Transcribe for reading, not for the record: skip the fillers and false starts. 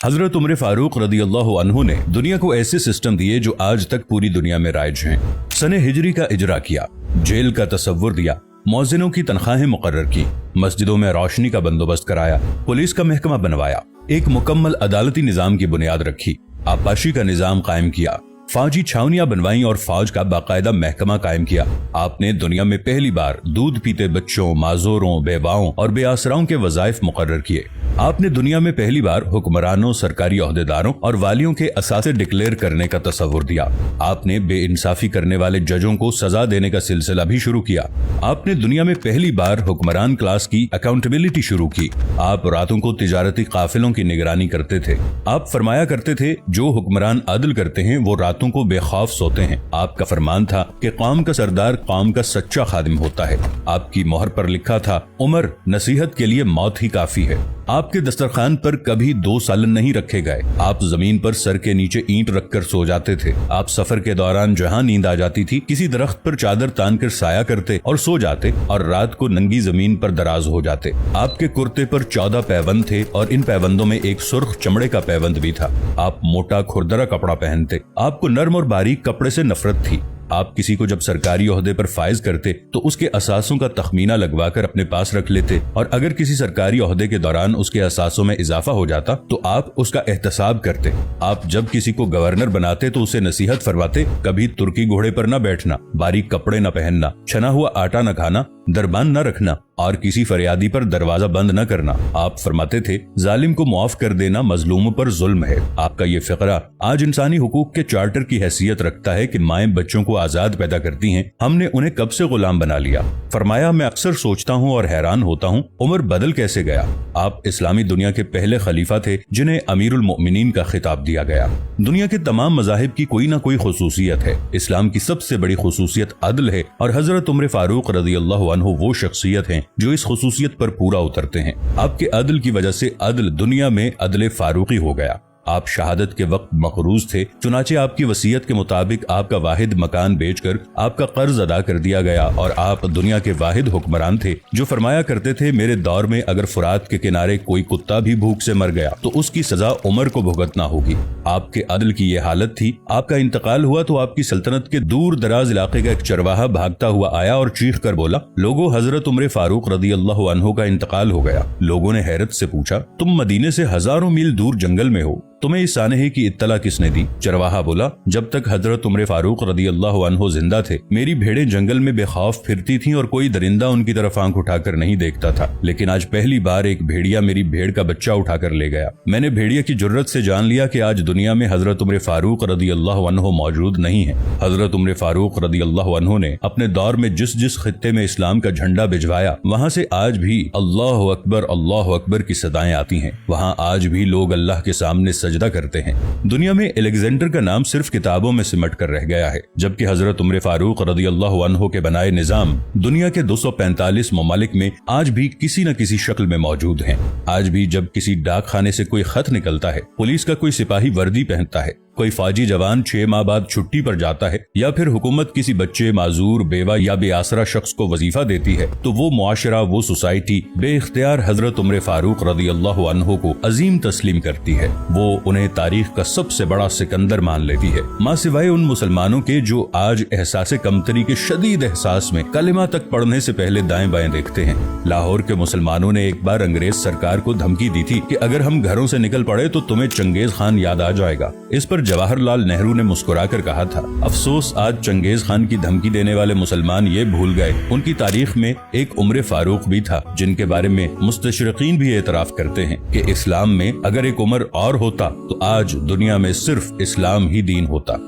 हजरत उमर फारूक रदियल्लाहु अन्हु ने दुनिया को ऐसे सिस्टम दिए जो आज तक पूरी दुनिया में राइज हैं। सने हिजरी का इजरा किया, जेल का तसव्वुर दिया, मौजिनों की तनख्वाहें मुकर्रर की, मस्जिदों में रोशनी का बंदोबस्त कराया, पुलिस का महकमा बनवाया, एक मुकम्मल अदालती निजाम की बुनियाद रखी, आबपाशी का निजाम कायम किया, फौजी छावनियां बनवाई और फौज का बाकायदा महकमा कायम किया। आपने दुनिया में पहली बार दूध पीते बच्चों, माजूरों, बेवाओं और बेआसराओं के वज़ाइफ मुकर्रर किए। आपने दुनिया में पहली बार हुक्मरानों, सरकारी ओहदेदारों और वालियों के असासे डिक्लेयर करने का तसव्वुर दिया। आपने बेइंसाफी करने वाले जजों को सजा देने का सिलसिला भी शुरू किया। आपने दुनिया में पहली बार हुक्मरान क्लास की अकाउंटेबिलिटी शुरू की। आप रातों को तिजारती काफिलों की निगरानी करते थे। आप फरमाया करते थे, जो हुक्मरान अदल करते हैं वो रातों को बेखौफ सोते हैं। आपका फरमान था कि कौम का सरदार कौम का सच्चा खादिम होता है। आपकी मोहर पर लिखा था, उमर नसीहत के लिए मौत ही काफी है। आपके दस्तरखान पर कभी 2 सालन नहीं रखे गए। आप जमीन पर सर के नीचे ईंट रखकर सो जाते थे। आप सफर के दौरान जहां नींद आ जाती थी, किसी दरख्त पर चादर तान कर साया करते और सो जाते और रात को नंगी जमीन पर दराज हो जाते। आपके कुर्ते पर 14 पैबंद थे और इन पैबंदों में एक सुर्ख चमड़े का पैबंद भी था। आप मोटा खुरदरा कपड़ा पहनते। आपको नर्म और बारीक कपड़े से नफरत थी। आप किसी को जब सरकारी ओहदे पर फाइज करते तो उसके असासों का तखमीना लगवाकर अपने पास रख लेते और अगर किसी सरकारी ओहदे के दौरान उसके असासों में इजाफा हो जाता तो आप उसका एहतसाब करते। आप जब किसी को गवर्नर बनाते तो उसे नसीहत फरमाते, कभी तुर्की घोड़े पर न बैठना, बारीक कपड़े न पहनना, छना हुआ आटा न खाना, दरबान न रखना और किसी फरियादी पर दरवाजा बंद न करना। आप फरमाते थे, जालिम को मुआफ कर देना मजलूमों पर जुल्म है। आपका ये फिक्रा आज इंसानी हुकूक के चार्टर की हैसियत रखता है कि माएं बच्चों को आजाद पैदा करती हैं, हमने उन्हें कब से गुलाम बना लिया। फरमाया, मैं अक्सर सोचता हूँ और हैरान होता हूँ, उमर बदल कैसे गया। आप इस्लामी दुनिया के पहले खलीफा थे जिन्हें अमीरुल मोमिनीन का खिताब दिया गया। दुनिया के तमाम मज़ाहिब की कोई ना कोई खुसूसियत है। इस्लाम की सबसे बड़ी खुसूसियत अदल है और हजरत उमर फारूक रदियल्लाहु अन्हु वो शख्सियत हैं जो इस खुसूसियत पर पूरा उतरते हैं। आपके अदल की वजह से अदल दुनिया में अदल फारूकी हो गया। आप शहादत के वक्त मकरूज थे, चुनाचे आपकी वसीयत के मुताबिक आपका वाहिद मकान बेचकर आपका कर्ज अदा कर दिया गया और आप दुनिया के वाहिद हुक्मरान थे जो फरमाया करते थे, मेरे दौर में अगर फुरात के किनारे कोई कुत्ता भी भूख से मर गया तो उसकी सजा उमर को भुगतना होगी। आपके अदल की ये हालत थी। आपका इंतकाल हुआ तो आपकी सल्तनत के दूर दराज इलाके का एक चरवाहा भागता हुआ आया और चीख कर बोला, लोगों, हजरत उमर फारूक रदियल्लाहु अन्हु का इंतकाल हो गया। लोगों ने हैरत से पूछा, तुम मदीने से हजारों मील दूर जंगल में हो, तुम्हें इस सानहे की इत्तला किसने दी। चरवाहा बोला, जब तक हजरत उमर फारूक रदियल्लाहु अन्हु जिंदा थे मेरी भेड़ें जंगल में बेखौफ फिरती थीं और कोई दरिंदा उनकी तरफ आंख उठाकर नहीं देखता था, लेकिन आज पहली बार एक भेड़िया मेरी भेड़ का बच्चा उठाकर ले गया। मैंने भेड़िया की जुर्रत से जान लिया कि आज दुनिया में हजरत उमर फारूक रदियल्लाहु अन्हु मौजूद नहीं है। हजरत उमर फारूक रदियल्लाहु अन्हु ने अपने दौर में जिस जिस खित्ते में इस्लाम का झंडा भिजवाया वहाँ से आज भी अल्लाहु अकबर की सदाएं आती हैं। वहाँ आज भी लोग अल्लाह के सामने सजदा करते हैं। दुनिया में अलेक्जेंडर का नाम सिर्फ किताबों में सिमट कर रह गया है, जबकि हजरत उमर फारूक रदियल्लाहु अन्हु के बनाए निजाम दुनिया के 245 ममालिक में आज भी किसी न किसी शक्ल में मौजूद हैं। आज भी जब किसी डाक खाने से कोई खत निकलता है, पुलिस का कोई सिपाही वर्दी पहनता है, कोई फौजी जवान 6 माह बाद छुट्टी पर जाता है या फिर हुकूमत किसी बच्चे, माजूर, बेवा या बेआसरा शख्स को वजीफा देती है तो वो मुआशरा, वो सोसाइटी बेइख्तियार हजरत उमर फारूक रदियल्लाहु अन्हु को अजीम तस्लीम करती है। वो उन्हें तारीख का सबसे बड़ा सिकंदर मान लेती है, माँ सिवाय उन मुसलमानों के जो आज एहसास कमतरी के शदीद एहसास में कलिमा तक पढ़ने से पहले दाएं बाएं देखते हैं। लाहौर के मुसलमानों ने एक बार अंग्रेज सरकार को धमकी दी थी कि अगर हम घरों से निकल पड़े तो तुम्हें चंगेज खान याद आ जाएगा। इस पर जवाहरलाल नेहरू ने मुस्कुराकर कहा था, अफसोस आज चंगेज खान की धमकी देने वाले मुसलमान ये भूल गए उनकी तारीख में एक उमर फारूक भी था, जिनके बारे में मुस्तशरिकीन भी एतराफ करते हैं कि इस्लाम में अगर एक उमर और होता तो आज दुनिया में सिर्फ इस्लाम ही दीन होता।